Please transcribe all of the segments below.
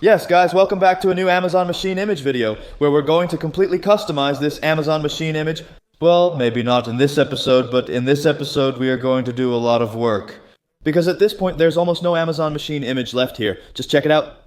Yes, guys, welcome back to a new Amazon Machine image video, where we're going to completely customize this Amazon Machine image. Well, maybe not in this episode, but in this episode we are going to do a lot of work. Because at this point there's almost no Amazon Machine image left here. Just check it out.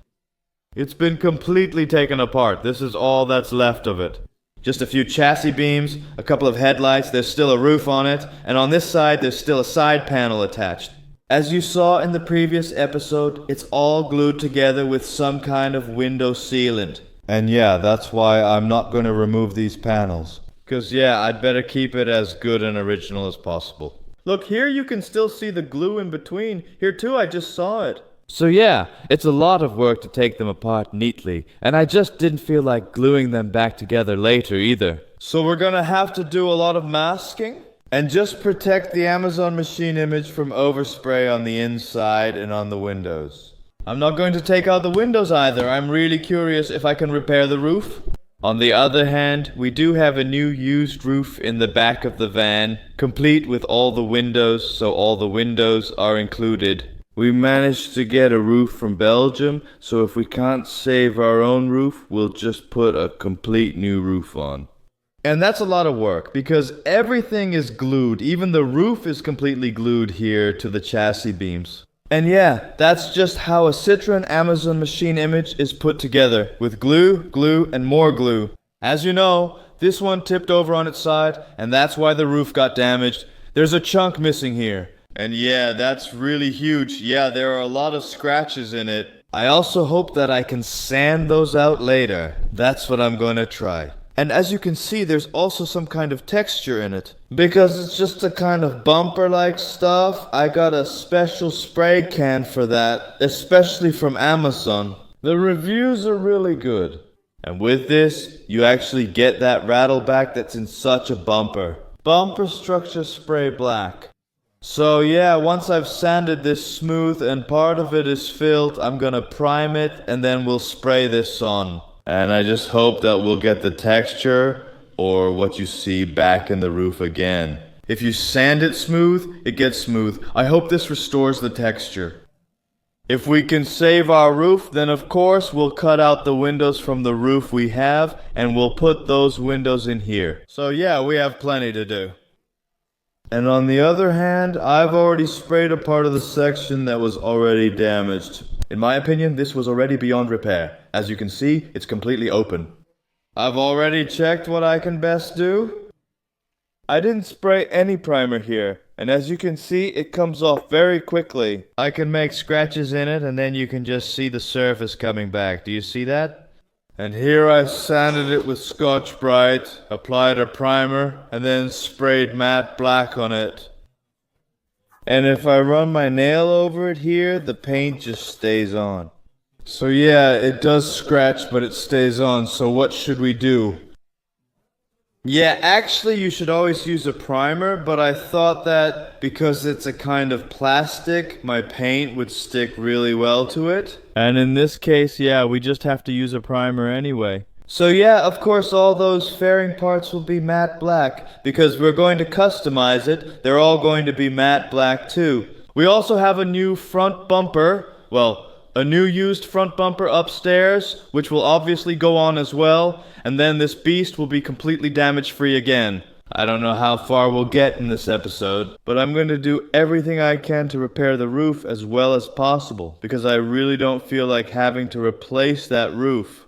It's been completely taken apart. This is all that's left of it. Just a few chassis beams, a couple of headlights, there's still a roof on it, and on this side there's still a side panel attached. As you saw in the previous episode, it's all glued together with some kind of window sealant. And yeah, that's why I'm not going to remove these panels. Cause yeah, I'd better keep it as good and original as possible. Look, here you can still see the glue in between. Here too, I just saw it. So yeah, it's a lot of work to take them apart neatly, and I just didn't feel like gluing them back together later either. So we're gonna have to do a lot of masking? And just protect the Amazon Machine image from overspray on the inside and on the windows. I'm not going to take out the windows either. I'm really curious if I can repair the roof. On the other hand, we do have a new used roof in the back of the van, complete with all the windows, so all the windows are included. We managed to get a roof from Belgium, so if we can't save our own roof, we'll just put a complete new roof on. And that's a lot of work, because everything is glued. Even the roof is completely glued here to the chassis beams. And yeah, that's just how a Citroën Amazon Machine image is put together, with glue, glue, and more glue. As you know, this one tipped over on its side, and that's why the roof got damaged. There's a chunk missing here. And yeah, that's really huge. Yeah, there are a lot of scratches in it. I also hope that I can sand those out later. That's what I'm going to try. And as you can see, there's also some kind of texture in it. Because it's just a kind of bumper-like stuff, I got a special spray can for that, especially from Amazon. The reviews are really good. And with this, you actually get that rattle back that's in such a bumper. Bumper structure spray black. So yeah, once I've sanded this smooth and part of it is filled, I'm gonna prime it and then we'll spray this on. And I just hope that we'll get the texture or what you see back in the roof again. If you sand it smooth, it gets smooth. I hope this restores the texture. If we can save our roof, then of course we'll cut out the windows from the roof we have and we'll put those windows in here. So yeah, we have plenty to do. And on the other hand, I've already sprayed a part of the section that was already damaged. In my opinion, this was already beyond repair. As you can see, it's completely open. I've already checked what I can best do. I didn't spray any primer here, and as you can see, it comes off very quickly. I can make scratches in it, and then you can just see the surface coming back. Do you see that? And here I sanded it with Scotch-Brite, applied a primer, and then sprayed matte black on it. And if I run my nail over it here, the paint just stays on. So yeah, it does scratch, but it stays on, so what should we do? Yeah, actually you should always use a primer, but I thought that because it's a kind of plastic, my paint would stick really well to it. And in this case, yeah, we just have to use a primer anyway. So yeah, of course all those fairing parts will be matte black, because we're going to customize it. They're all going to be matte black too. We also have a new front bumper, well, a new used front bumper upstairs, which will obviously go on as well, and then this beast will be completely damage-free again. I don't know how far we'll get in this episode, but I'm going to do everything I can to repair the roof as well as possible, because I really don't feel like having to replace that roof.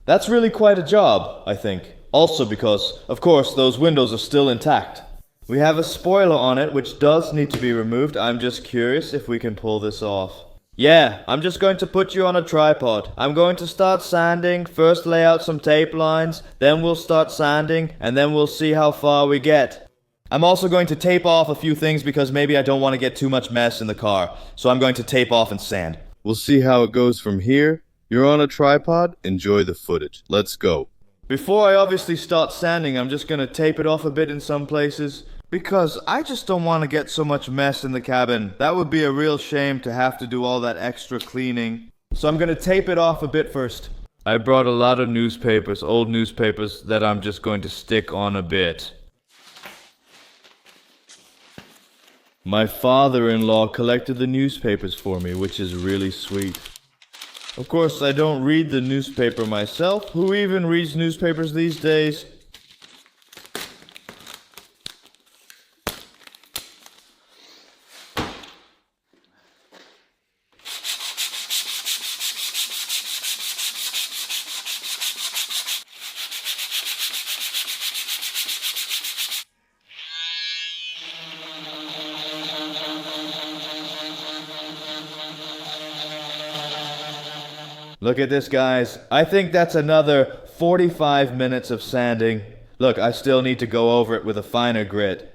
That's really quite a job, I think. Also because, of course, those windows are still intact. We have a spoiler on it, which does need to be removed. I'm just curious if we can pull this off. Yeah, I'm just going to put you on a tripod. I'm going to start sanding, first lay out some tape lines, then we'll start sanding, and then we'll see how far we get. I'm also going to tape off a few things because maybe I don't want to get too much mess in the car. So I'm going to tape off and sand. We'll see how it goes from here. You're on a tripod, enjoy the footage. Let's go. Before I obviously start sanding, I'm just going to tape it off a bit in some places. Because I just don't want to get so much mess in the cabin. That would be a real shame to have to do all that extra cleaning. So I'm going to tape it off a bit first. I brought a lot of newspapers, old newspapers, that I'm just going to stick on a bit. My father-in-law collected the newspapers for me, which is really sweet. Of course, I don't read the newspaper myself. Who even reads newspapers these days? Look at this, guys. I think that's another 45 minutes of sanding. Look, I still need to go over it with a finer grit.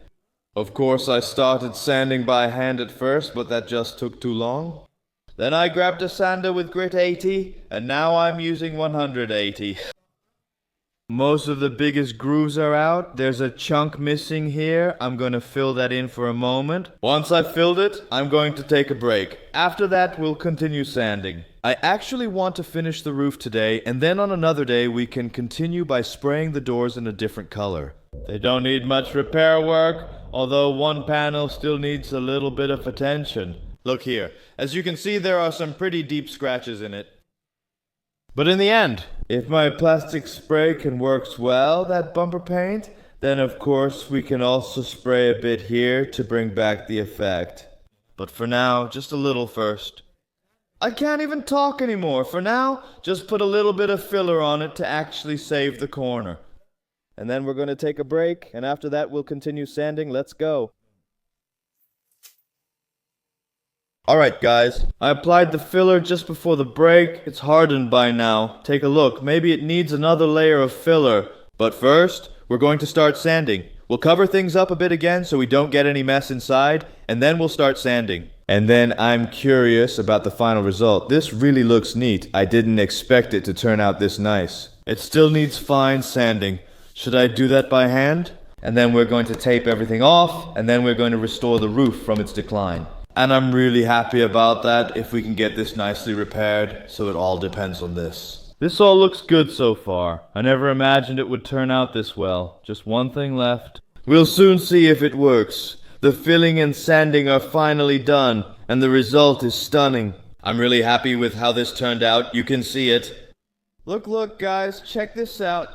Of course, I started sanding by hand at first, but that just took too long. Then I grabbed a sander with grit 80, and now I'm using 180. Most of the biggest grooves are out. There's a chunk missing here. I'm going to fill that in for a moment. Once I've filled it, I'm going to take a break. After that, we'll continue sanding. I actually want to finish the roof today, and then on another day we can continue by spraying the doors in a different color. They don't need much repair work, although one panel still needs a little bit of attention. Look here. As you can see, there are some pretty deep scratches in it. But in the end, if my plastic spray can work well, that bumper paint, then of course we can also spray a bit here to bring back the effect. But for now, just a little first. I can't even talk anymore. For now, just put a little bit of filler on it to actually save the corner. And then we're going to take a break, and after that we'll continue sanding. Let's go. Alright guys, I applied the filler just before the break. It's hardened by now. Take a look, maybe it needs another layer of filler. But first, we're going to start sanding. We'll cover things up a bit again so we don't get any mess inside, and then we'll start sanding. And then I'm curious about the final result. This really looks neat. I didn't expect it to turn out this nice. It still needs fine sanding. Should I do that by hand? And then we're going to tape everything off, and then we're going to restore the roof from its decline. And I'm really happy about that if we can get this nicely repaired, so it all depends on this. This all looks good so far. I never imagined it would turn out this well. Just one thing left. We'll soon see if it works. The filling and sanding are finally done, and the result is stunning. I'm really happy with how this turned out. You can see it. Look guys, check this out.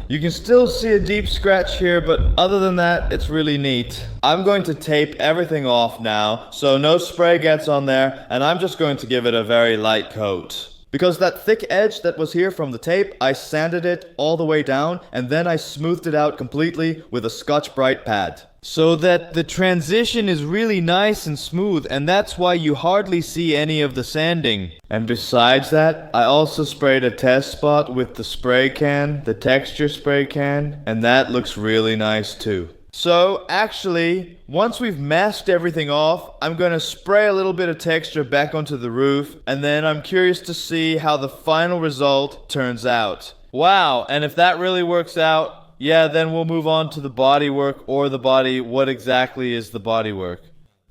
You can still see a deep scratch here, but other than that, it's really neat. I'm going to tape everything off now, so no spray gets on there, and I'm just going to give it a very light coat. Because that thick edge that was here from the tape, I sanded it all the way down, and then I smoothed it out completely with a Scotch-Brite pad. So that the transition is really nice and smooth, and that's why you hardly see any of the sanding. And besides that, I also sprayed a test spot with the spray can, the texture spray can, and that looks really nice too. So, actually, once we've masked everything off, I'm going to spray a little bit of texture back onto the roof, and then I'm curious to see how the final result turns out. Wow, and if that really works out, yeah, then we'll move on to the bodywork, or the body. What exactly is the bodywork?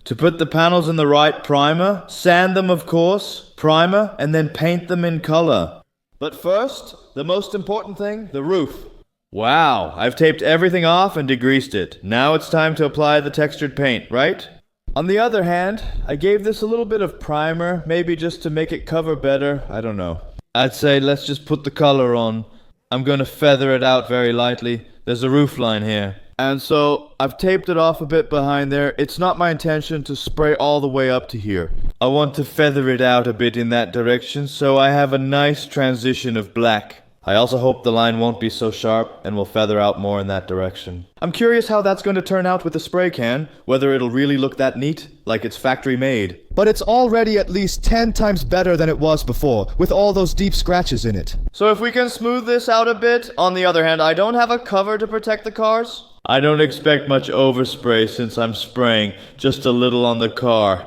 To put the panels in the right primer, sand them of course, primer, and then paint them in color. But first, the most important thing, the roof. Wow, I've taped everything off and degreased it. Now it's time to apply the textured paint, right? On the other hand, I gave this a little bit of primer, maybe just to make it cover better, I don't know. I'd say let's just put the color on. I'm going to feather it out very lightly. There's a roof line here. And so, I've taped it off a bit behind there. It's not my intention to spray all the way up to here. I want to feather it out a bit in that direction, so I have a nice transition of black. I also hope the line won't be so sharp, and will feather out more in that direction. I'm curious how that's going to turn out with the spray can, whether it'll really look that neat, like it's factory made. But it's already at least 10 times better than it was before, with all those deep scratches in it. So if we can smooth this out a bit, on the other hand, I don't have a cover to protect the cars. I don't expect much overspray since I'm spraying just a little on the car.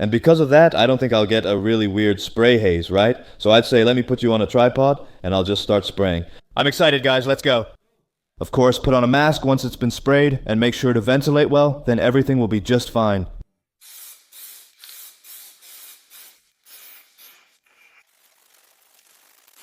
And because of that, I don't think I'll get a really weird spray haze, right? So I'd say let me put you on a tripod, and I'll just start spraying. I'm excited, guys. Let's go. Of course, put on a mask once it's been sprayed, and make sure to ventilate well, then everything will be just fine.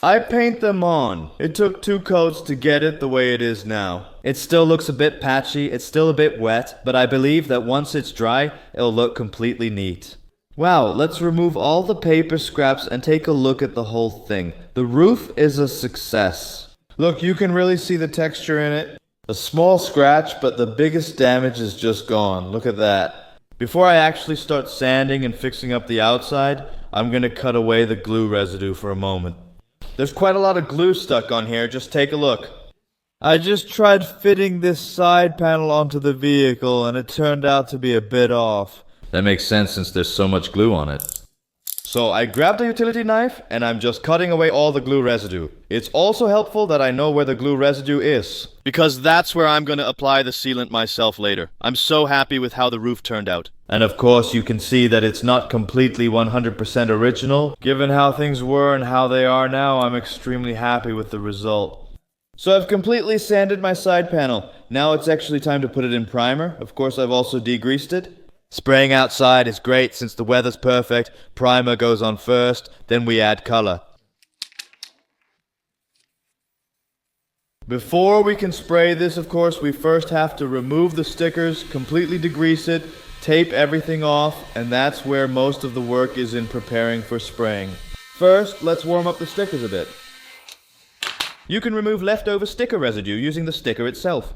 I paint them on. It took 2 coats to get it the way it is now. It still looks a bit patchy, it's still a bit wet, but I believe that once it's dry, it'll look completely neat. Wow, let's remove all the paper scraps and take a look at the whole thing. The roof is a success. Look, you can really see the texture in it. A small scratch, but the biggest damage is just gone. Look at that. Before I actually start sanding and fixing up the outside, I'm gonna cut away the glue residue for a moment. There's quite a lot of glue stuck on here, just take a look. I just tried fitting this side panel onto the vehicle and it turned out to be a bit off. That makes sense since there's so much glue on it. So I grabbed a utility knife and I'm just cutting away all the glue residue. It's also helpful that I know where the glue residue is, because that's where I'm going to apply the sealant myself later. I'm so happy with how the roof turned out. And of course you can see that it's not completely 100% original. Given how things were and how they are now, I'm extremely happy with the result. So I've completely sanded my side panel. Now it's actually time to put it in primer. Of course I've also degreased it. Spraying outside is great since the weather's perfect. Primer goes on first, then we add color. Before we can spray this, of course, we first have to remove the stickers, completely degrease it, tape everything off, and that's where most of the work is in preparing for spraying. First, let's warm up the stickers a bit. You can remove leftover sticker residue using the sticker itself.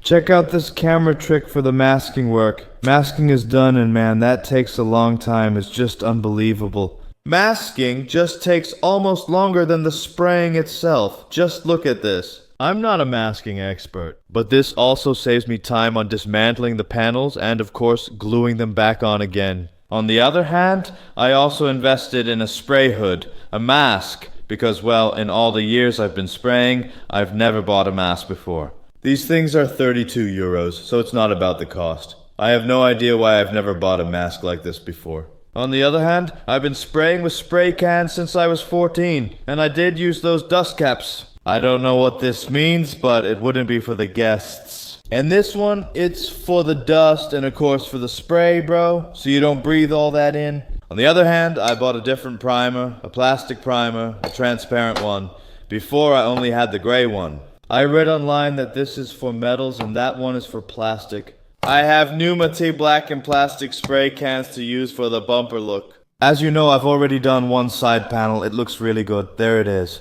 Check out this camera trick for the masking work. Masking is done and man, that takes a long time. It's just unbelievable. Masking just takes almost longer than the spraying itself. Just look at this. I'm not a masking expert, but this also saves me time on dismantling the panels and of course gluing them back on again. On the other hand, I also invested in a spray hood, a mask, because well, in all the years I've been spraying, I've never bought a mask before. These things are 32 euros, so it's not about the cost. I have no idea why I've never bought a mask like this before. On the other hand, I've been spraying with spray cans since I was 14, and I did use those dust caps. I don't know what this means, but it wouldn't be for the guests. And this one, it's for the dust and of course for the spray, bro, so you don't breathe all that in. On the other hand, I bought a different primer, a plastic primer, a transparent one. Before I only had the gray one. I read online that this is for metals and that one is for plastic. I have Pneumati black and plastic spray cans to use for the bumper look. As you know, I've already done one side panel. It looks really good. There it is.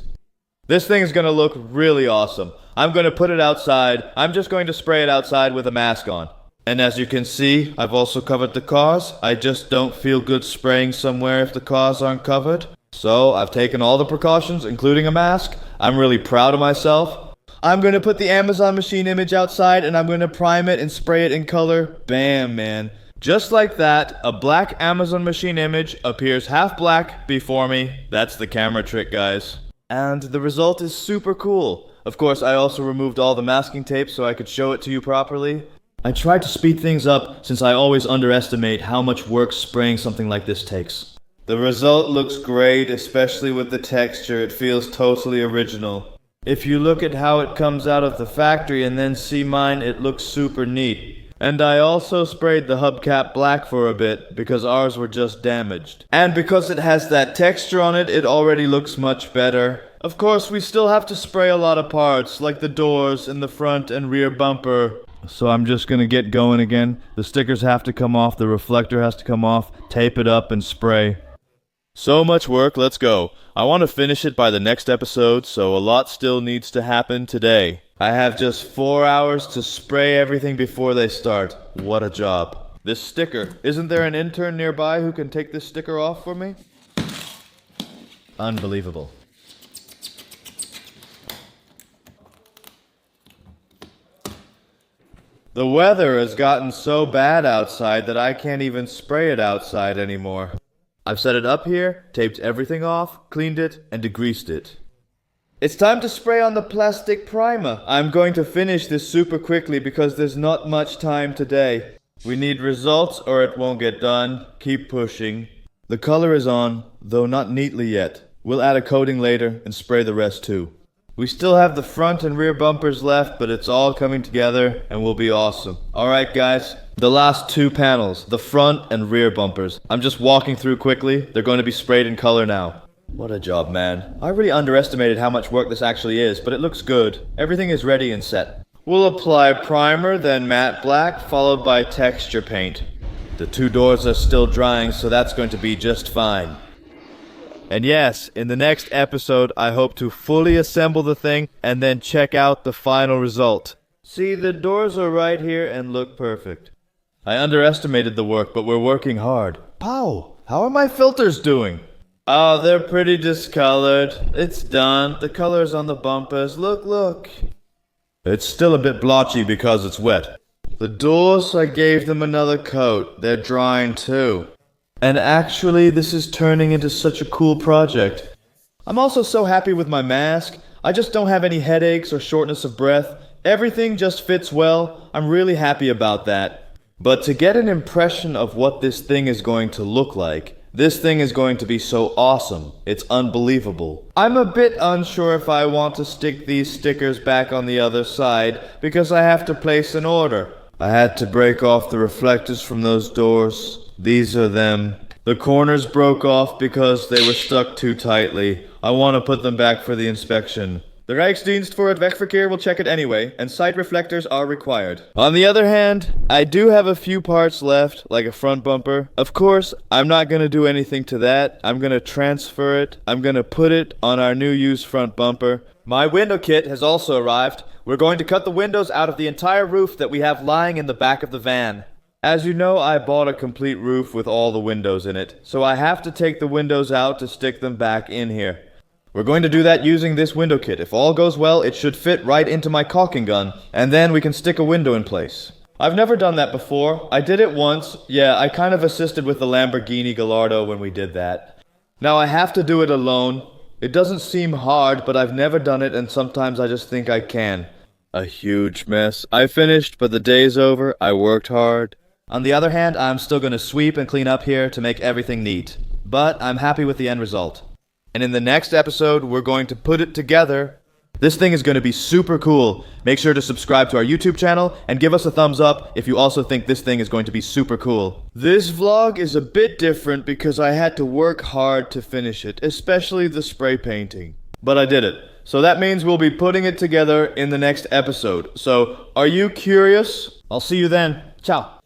This thing is going to look really awesome. I'm going to put it outside. I'm just going to spray it outside with a mask on. And as you can see, I've also covered the cars. I just don't feel good spraying somewhere if the cars aren't covered. So I've taken all the precautions, including a mask. I'm really proud of myself. I'm going to put the Amazon machine image outside and I'm going to prime it and spray it in color. Bam, man. Just like that, a black Amazon machine image appears half black before me. That's the camera trick, guys. And the result is super cool. Of course, I also removed all the masking tape so I could show it to you properly. I tried to speed things up since I always underestimate how much work spraying something like this takes. The result looks great, especially with the texture. It feels totally original. If you look at how it comes out of the factory and then see mine, it looks super neat. And I also sprayed the hubcap black for a bit because ours were just damaged. And because it has that texture on it, it already looks much better. Of course, we still have to spray a lot of parts, like the doors and the front and rear bumper. So I'm just gonna get going again. The stickers have to come off, the reflector has to come off, tape it up and spray. So much work, let's go. I want to finish it by the next episode, so a lot still needs to happen today. I have just 4 hours to spray everything before they start. What a job. This sticker. Isn't there an intern nearby who can take this sticker off for me? Unbelievable. The weather has gotten so bad outside that I can't even spray it outside anymore. I've set it up here, taped everything off, cleaned it, and degreased it. It's time to spray on the plastic primer. I'm going to finish this super quickly because there's not much time today. We need results or it won't get done. Keep pushing. The color is on, though not neatly yet. We'll add a coating later and spray the rest too. We still have the front and rear bumpers left, but it's all coming together and will be awesome. Alright guys, the last two panels, the front and rear bumpers. I'm just walking through quickly. They're going to be sprayed in color now. What a job, man. I really underestimated how much work this actually is, but it looks good. Everything is ready and set. We'll apply primer, then matte black, followed by texture paint. The two doors are still drying, so that's going to be just fine. And yes, in the next episode, I hope to fully assemble the thing and then check out the final result. See, the doors are right here and look perfect. I underestimated the work, but we're working hard. Pow! How are my filters doing? Oh, they're pretty discolored. It's done. The color's on the bumpers. Look. It's still a bit blotchy because it's wet. The doors, I gave them another coat. They're drying too. And actually, this is turning into such a cool project. I'm also so happy with my mask. I just don't have any headaches or shortness of breath. Everything just fits well. I'm really happy about that. But to get an impression of what this thing is going to look like, this thing is going to be so awesome. It's unbelievable. I'm a bit unsure if I want to stick these stickers back on the other side because I have to place an order. I had to break off the reflectors from those doors. These are them. The corners broke off because they were stuck too tightly. I want to put them back for the inspection. The Rijksdienst voor het Wegverkeer will check it anyway, and side reflectors are required. On the other hand, I do have a few parts left, like a front bumper. Of course, I'm not going to do anything to that. I'm going to transfer it. I'm going to put it on our new used front bumper. My window kit has also arrived. We're going to cut the windows out of the entire roof that we have lying in the back of the van. As you know, I bought a complete roof with all the windows in it, so I have to take the windows out to stick them back in here. We're going to do that using this window kit. If all goes well, it should fit right into my caulking gun, and then we can stick a window in place. I've never done that before. I did it once. Yeah, I kind of assisted with the Lamborghini Gallardo when we did that. Now I have to do it alone. It doesn't seem hard, but I've never done it, and sometimes I just think I can. A huge mess. I finished, but the day's over. I worked hard. On the other hand, I'm still going to sweep and clean up here to make everything neat. But I'm happy with the end result. And in the next episode, we're going to put it together. This thing is going to be super cool. Make sure to subscribe to our YouTube channel and give us a thumbs up if you also think this thing is going to be super cool. This vlog is a bit different because I had to work hard to finish it, especially the spray painting. But I did it. So that means we'll be putting it together in the next episode. So, are you curious? I'll see you then. Ciao.